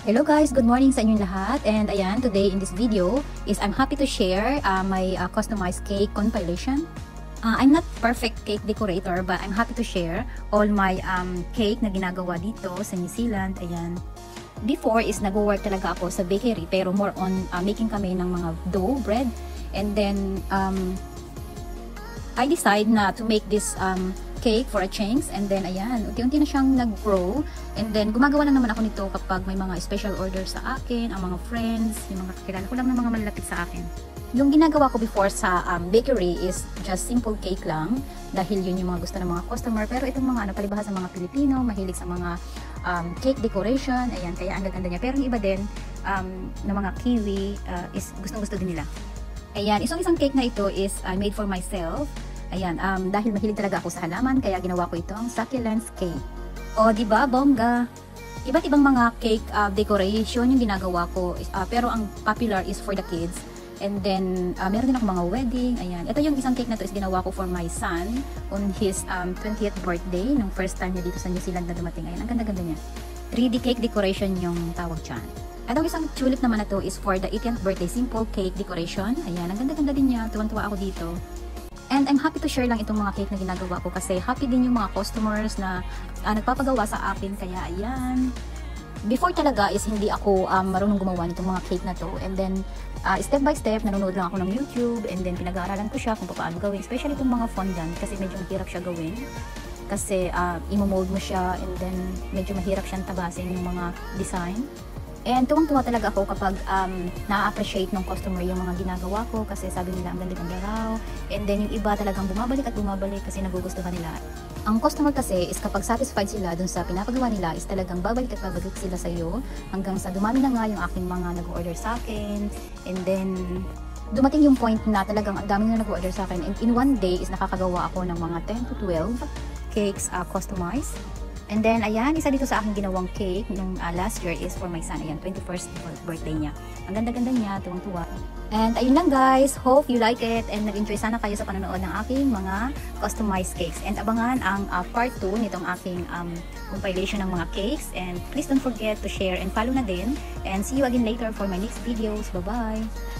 Hello guys, good morning sa inyong lahat. And ayan, today in this video is I'm happy to share my customized cake compilation. I'm not perfect cake decorator, but I'm happy to share all my cake na ginagawa dito sa New Zealand. Ayan. Before is nag-work talaga ako sa bakery, pero more on making kami ng mga dough, bread. And then I decide na to make this cake for a change, and then ayan, unti-unti na siyang nag-grow, and then gumagawa lang naman ako nito kapag may mga special order sa akin, ang mga friends, yung mga kakilala ko lang ng mga malalapit sa akin. Yung ginagawa ko before sa bakery is just simple cake lang, dahil yun yung mga gusto ng mga customer, pero itong mga palibhasa sa mga Pilipino, mahilig sa mga cake decoration, ayan, kaya ang ganda niya. Pero yung iba din na mga kiwi is gustong-gusto din nila. Ayan, isang cake na ito is made for myself. Ayan, dahil mahilig talaga ako sa halaman, kaya ginawa ko itong succulents cake. O, diba, bongga? Iba't ibang mga cake decoration yung ginagawa ko, pero ang popular is for the kids. And then, meron din ako mga wedding, ayan. Ito yung isang cake na to is ginawa ko for my son on his 20th birthday, nung first time niya dito sa New Zealand na dumating. Ayan, ang ganda-ganda niya. 3D cake decoration yung tawag dyan. Itong isang tulip naman na to is for the 18th birthday simple cake decoration. Ayan, ang ganda-ganda din niya. Tuwan-tuwa ako dito. And I'm happy to share lang itong mga cake na ginagawa ko kasi happy din yung mga customers na nagpapagawa sa akin. Kaya ayan. Before talaga is hindi ako marunong gumawa nitong mga cake na to. And then step by step nanonood lang ako ng YouTube, and then pinag-aaralan ko siya kung paano gawin. Especially itong mga fondant kasi medyo mahirap siya gawin. Kasi imo-mold mo siya, and then medyo mahirap siyang tabasin yung mga design. And tuwang-tuwa talaga ako kapag na-appreciate ng customer yung mga ginagawa ko kasi sabi nila ang ganda-ganda raw. And then yung iba talagang bumabalik at bumabalik kasi nagugustuhan nila. Ang customer kasi is kapag satisfied sila dun sa pinapagawa nila is talagang babalik at babalik sila sa iyo hanggang sa dumami na nga yung aking mga nag-order sa akin. And then dumating yung point na talagang ang dami na nag-order sa akin. And in one day is nakakagawa ako ng mga 10 to 12 cakes customized. And then, ayan, isa dito sa aking ginawang cake nung last year is for my son. Ayan, 21st birthday niya. Ang ganda-ganda niya, tuwang-tuwa. And ayun lang guys, hope you like it and nag-enjoy sana kayo sa panonood ng aking mga customized cakes. And abangan ang part 2 nitong aking compilation ng mga cakes. And please don't forget to share and follow na din. And see you again later for my next videos. Bye-bye!